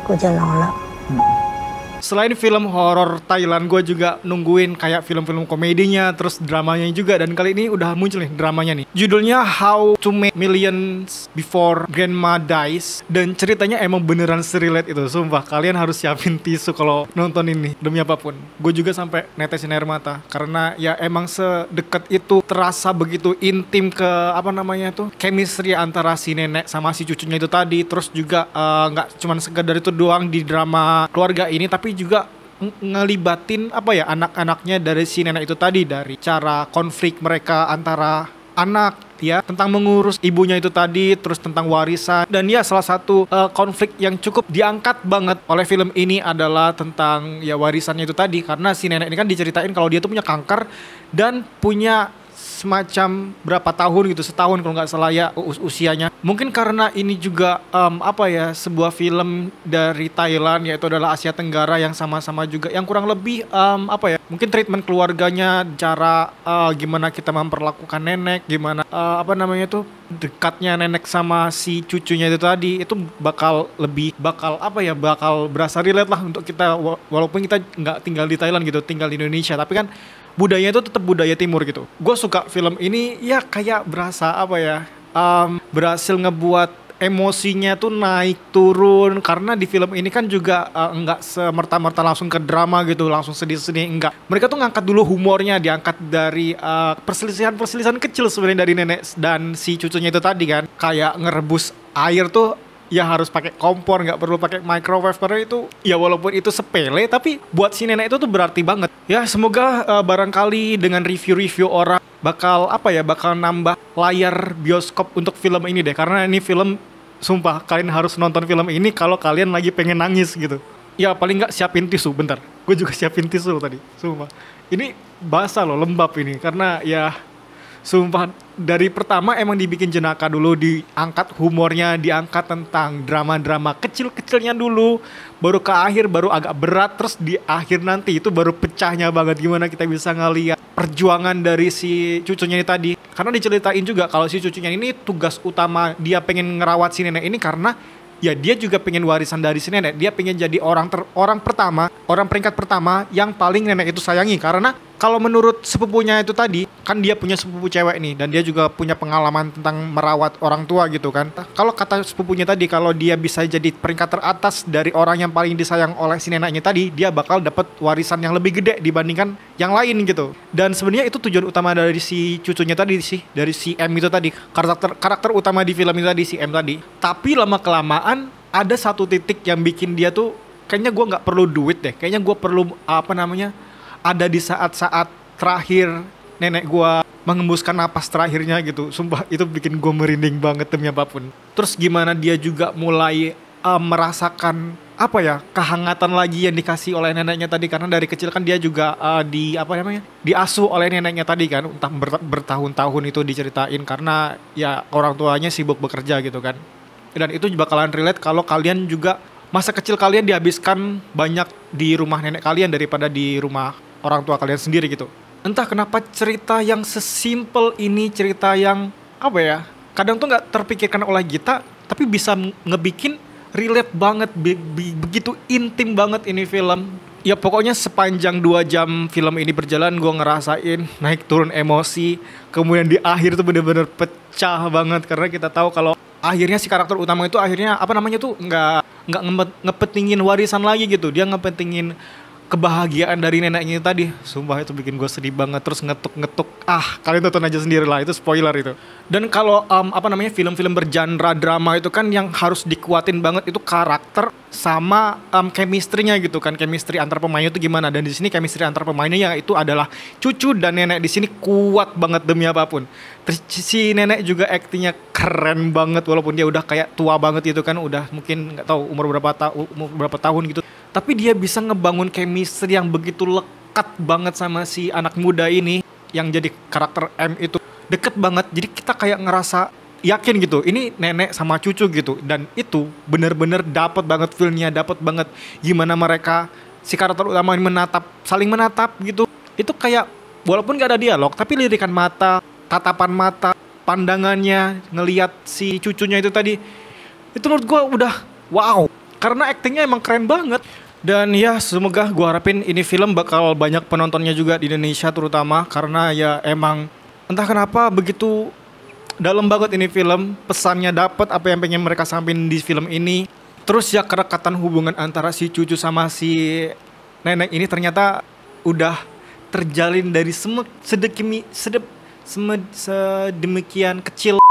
我就老了。 Selain film horor Thailand, gue juga nungguin kayak film-film komedinya, terus dramanya juga. Dan kali ini udah muncul nih dramanya nih. Judulnya How to Make Millions Before Grandma Dies. Dan ceritanya emang beneran serelate itu. Sumpah, kalian harus siapin tisu kalau nonton ini, demi apapun. Gue juga sampai netesin air mata. Karena ya emang sedekat itu, terasa begitu intim ke apa namanya tuh, chemistry antara si nenek sama si cucunya itu tadi. Terus juga nggak cuman sekedar itu doang di drama keluarga ini, tapi juga ngelibatin apa ya, anak-anaknya dari si nenek itu tadi, dari cara konflik mereka antara anak ya, tentang mengurus ibunya itu tadi, terus tentang warisan. Dan ya salah satu konflik yang cukup diangkat banget oleh film ini adalah tentang ya warisannya itu tadi, karena si nenek ini kan diceritain kalau dia tuh punya kanker dan punya semacam berapa tahun gitu, setahun kalau nggak salah ya usianya. Mungkin karena ini juga apa ya, sebuah film dari Thailand, yaitu adalah Asia Tenggara, yang sama-sama juga yang kurang lebih apa ya, mungkin treatment keluarganya, cara gimana kita memperlakukan nenek, gimana apa namanya tuh, dekatnya nenek sama si cucunya itu tadi, itu bakal apa ya, bakal berasa relate lah untuk kita, walaupun kita nggak tinggal di Thailand gitu, tinggal di Indonesia, tapi kan budayanya itu tetap budaya timur gitu. Gue suka film ini ya, kayak berasa apa ya, berhasil ngebuat emosinya tuh naik turun. Karena di film ini kan juga nggak semerta-merta langsung ke drama gitu, langsung sedih-sedih, enggak. Mereka tuh ngangkat dulu humornya, diangkat dari perselisihan kecil sebenarnya dari nenek dan si cucunya itu tadi kan. Kayak ngerebus air tuh ya harus pakai kompor, nggak perlu pakai microwave, karena itu ya walaupun itu sepele, tapi buat si nenek itu tuh berarti banget. Ya semoga barangkali dengan review-review orang bakal apa ya, bakal nambah layar bioskop untuk film ini deh. Karena ini film, sumpah kalian harus nonton film ini kalau kalian lagi pengen nangis gitu. Ya paling nggak siapin tisu, bentar. Gue juga siapin tisu tadi, sumpah. Ini basah loh, lembab ini, karena ya sumpah, dari pertama emang dibikin jenaka dulu, diangkat humornya, diangkat tentang drama-drama kecil-kecilnya dulu, baru ke akhir baru agak berat, terus di akhir nanti itu baru pecahnya banget, gimana kita bisa ngeliat perjuangan dari si cucunya ini tadi. Karena diceritain juga kalau si cucunya ini tugas utama dia pengen ngerawat si nenek ini karena ya dia juga pengen warisan dari si nenek. Dia pengen jadi orang peringkat pertama yang paling nenek itu sayangi. Karena kalau menurut sepupunya itu tadi, kan dia punya sepupu cewek nih, dan dia juga punya pengalaman tentang merawat orang tua gitu kan. Kalau kata sepupunya tadi, kalau dia bisa jadi peringkat teratas dari orang yang paling disayang oleh si neneknya tadi, dia bakal dapat warisan yang lebih gede dibandingkan yang lain gitu. Dan sebenarnya itu tujuan utama dari si cucunya tadi sih, dari si M itu tadi, karakter utama di film itu tadi, si M tadi. Tapi lama kelamaan ada satu titik yang bikin dia tuh, kayaknya gue nggak perlu duit deh, kayaknya gue perlu apa namanya, ada di saat-saat terakhir nenek gue mengembuskan napas terakhirnya gitu. Sumpah itu bikin gue merinding banget demi apapun. Terus gimana dia juga mulai merasakan apa ya, kehangatan lagi yang dikasih oleh neneknya tadi. Karena dari kecil kan dia juga diasuh oleh neneknya tadi kan, entah bertahun-tahun itu diceritain, karena ya orang tuanya sibuk bekerja gitu kan. Dan itu bakalan relate kalau kalian juga masa kecil kalian dihabiskan banyak di rumah nenek kalian daripada di rumah orang tua kalian sendiri gitu. Entah kenapa cerita yang sesimpel ini, cerita yang apa ya, kadang tuh nggak terpikirkan oleh kita, tapi bisa ngebikin relate banget, begitu intim banget ini film. Ya pokoknya sepanjang 2 jam film ini berjalan, gue ngerasain naik turun emosi. Kemudian di akhir tuh bener-bener pecah banget, karena kita tahu kalau akhirnya si karakter utama itu akhirnya apa namanya tuh nggak ngepentingin warisan lagi gitu. Dia ngepentingin kebahagiaan dari neneknya tadi. Sumpah itu bikin gue sedih banget. Terus ngetuk-ngetuk, kalian tonton aja sendiri lah, itu spoiler itu. Dan kalau film-film bergenre drama itu kan yang harus dikuatin banget itu karakter sama chemistry-nya gitu kan. Chemistry antar pemainnya itu gimana. Dan di sini chemistry antar pemainnya itu adalah cucu dan nenek di sini kuat banget demi apapun. Terus si nenek juga aktingnya keren banget, walaupun dia udah kayak tua banget gitu kan, udah mungkin nggak tahu umur berapa tahun gitu. Tapi dia bisa ngebangun chemistry yang begitu lekat banget sama si anak muda ini yang jadi karakter M itu, deket banget. Jadi kita kayak ngerasa yakin gitu, ini nenek sama cucu gitu. Dan itu bener-bener dapet banget feel-nya, dapet banget gimana mereka, si karakter utama ini saling menatap gitu. Itu kayak walaupun gak ada dialog, tapi lirikan mata, tatapan mata, pandangannya, ngelihat si cucunya itu tadi, itu menurut gue udah wow. karena aktingnya emang keren banget. Dan ya semoga gue harapin ini film bakal banyak penontonnya juga di Indonesia terutama, karena ya emang entah kenapa begitu dalam banget ini film, pesannya dapet apa yang pengen mereka sampaikan di film ini. Terus ya kedekatan hubungan antara si cucu sama si nenek ini ternyata udah terjalin dari sedemikian kecil.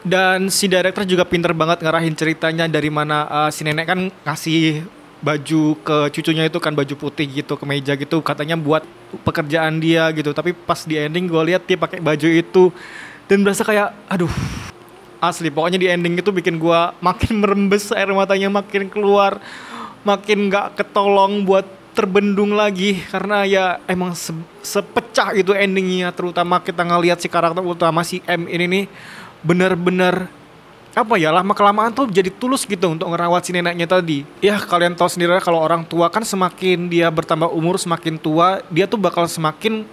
Dan si director juga pinter banget ngarahin ceritanya, dari mana si nenek kan ngasih baju ke cucunya itu kan, baju putih gitu, kemeja gitu, katanya buat pekerjaan dia gitu. Tapi pas di ending gue lihat dia pakai baju itu dan berasa kayak aduh, asli pokoknya di ending itu bikin gue makin merembes, air matanya makin keluar, makin gak ketolong buat terbendung lagi. Karena ya emang sepecah itu endingnya, terutama kita ngelihat si karakter utama si M ini nih bener-bener apa ya, lama-kelamaan tuh jadi tulus gitu untuk ngerawat si neneknya tadi. Ya kalian tahu sendiri kalau orang tua kan semakin dia bertambah umur, semakin tua dia tuh bakal semakin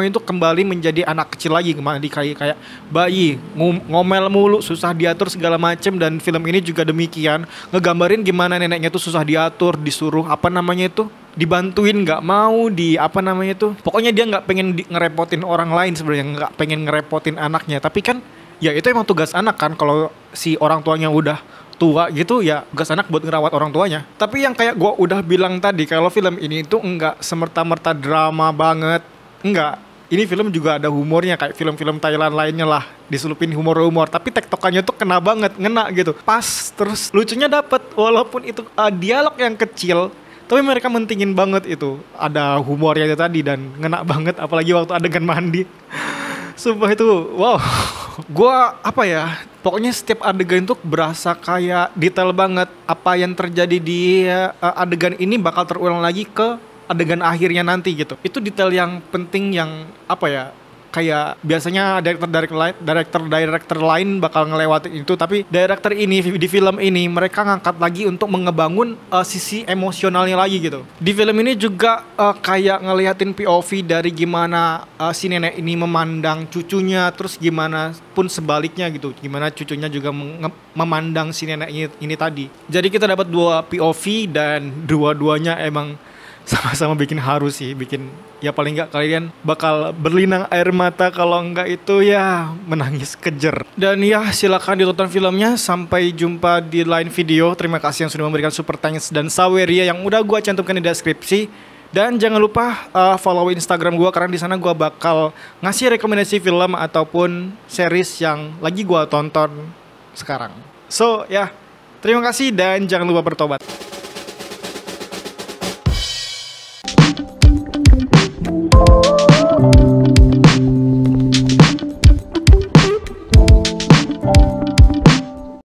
itu kembali menjadi anak kecil lagi, kayak bayi, ngomel mulu, susah diatur segala macem. Dan film ini juga demikian, ngegambarin gimana neneknya tuh susah diatur, disuruh dibantuin nggak mau, pokoknya dia nggak pengen ngerepotin orang lain, sebenarnya nggak pengen ngerepotin anaknya. Tapi kan ya itu emang tugas anak kan, kalau si orang tuanya udah tua gitu ya tugas anak buat ngerawat orang tuanya. Tapi yang kayak gue udah bilang tadi, kalau film ini tuh enggak semerta-merta drama banget, enggak. Ini film juga ada humornya kayak film-film Thailand lainnya lah, diselupin humor-humor, tapi tektokannya tuh kena banget, ngena gitu, pas. Terus lucunya dapet, walaupun itu dialog yang kecil, tapi mereka mentingin banget itu ada humornya tadi dan ngena banget, apalagi waktu adegan mandi. Sumpah itu wow. Gua pokoknya setiap adegan itu berasa kayak detail banget. Apa yang terjadi di adegan ini bakal terulang lagi ke adegan akhirnya nanti gitu. Itu detail yang penting, yang kayak biasanya director lain bakal ngelewatin itu, tapi director ini di film ini mereka ngangkat lagi untuk mengebangun sisi emosionalnya lagi gitu. Di film ini juga kayak ngeliatin POV dari gimana si nenek ini memandang cucunya, terus gimana pun sebaliknya gitu, gimana cucunya juga memandang si nenek ini tadi. Jadi kita dapat dua POV dan dua-duanya emang sama-sama bikin haru sih, bikin ya paling nggak kalian bakal berlinang air mata, kalau nggak itu ya menangis kejer. Dan ya silakan ditonton filmnya. Sampai jumpa di lain video. Terima kasih yang sudah memberikan super thanks dan saweria yang udah gua cantumkan di deskripsi. Dan jangan lupa follow Instagram gua, karena di sana gua bakal ngasih rekomendasi film ataupun series yang lagi gua tonton sekarang. So ya, terima kasih dan jangan lupa bertobat. Oh